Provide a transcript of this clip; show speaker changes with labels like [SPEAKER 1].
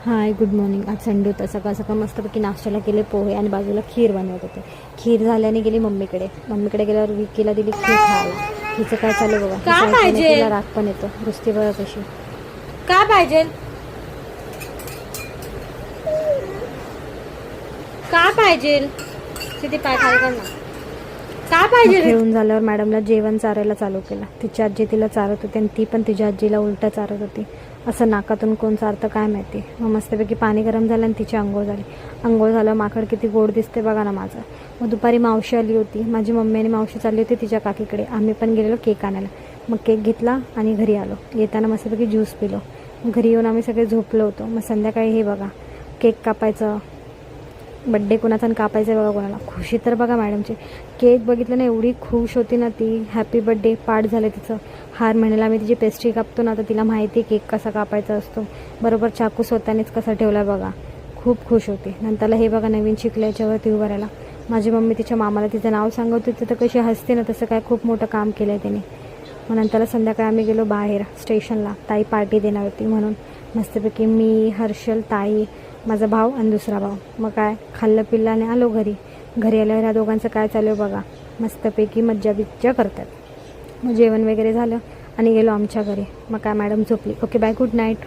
[SPEAKER 1] Hi good morning. आज Sunday होता. सकाळ सकाळ मस्तपैकी नाश्त्याला केले पोहे आणि बाजूला खीर बनवत होते. खीर झाल्याने गेली मम्मीकडे गेल्यावर विकीला दिली खीर खायला. तिचं काय चालू बघा.
[SPEAKER 2] का पाहिजे?
[SPEAKER 1] तिला राग पण येतो. रुस्ती बघा कशी.
[SPEAKER 2] का पाहिजे? का पाहिजे? तिथे पाय खाली कर ना. का पाहिजे?
[SPEAKER 1] खेळून झाल्यावर मॅडमला जेवण चारायला चालू केलं. तिची आजी तिला चारत होती आणि ती पण तिच्या आजीला उलटा चारत होती. असं नाकातून कोण चारतं काय माहिती. मग मस्तपैकी पाणी गरम झालं आणि तिची आंघोळ झाली. आंघोळ झाल्यावर माकड किती गोड दिसते बघा ना माझं. मग दुपारी मावशी आली होती. माझी मम्मी आणि मावशी चालली होती तिच्या काकीकडे. आम्ही पण गेलेलो केक आणायला. मग केक घेतला आणि घरी आलो. येताना मस्तपैकी ज्यूस पिलो. घरी येऊन आम्ही सगळे झोपलो होतो. मग संध्याकाळी हे बघा केक कापायचं. बड्डे कोणाचा आणि कापायचं बघा कोणाला. खुशी तर बघा मॅडमची. केक बघितलं ना एवढी खुश होती ना ती. हॅपी बड्डे पाठ झालं तिचं. हर महिन्याला आम्ही तिची पेस्ट्री कापतो ना तर तिला माहिती आहे केक कसा कापायचा असतो. बरोबर चाकू स्वतःनेच कसा ठेवला बघा. खूप खुश होती. नंतरला हे बघा नवीन शिकल्या याच्यावरती उभं राहायला. माझी मम्मी तिच्या मामाला तिचं नाव सांगत होती तर कशी हसते ना तसं काय खूप मोठं काम केलं आहे तिने. मग नंतरला संध्याकाळी आम्ही गेलो बाहेर स्टेशनला. ताई पार्टी देणार होती म्हणून. मस्तपैकी मी, हर्षल, ताई, माझा भाऊ आणि दुसरा भाऊ. मग काय खाल्लं पिल्लं आणि आलो घरी. घरी आल्यावर ह्या दोघांचं काय चालू आहे बघा. मस्तपैकी मज्जा बिज्जा करतात. मग जेवण वगैरे झालं आणि गेलो आमच्या घरी. मग काय मॅडम झोपली. Okay bye good night.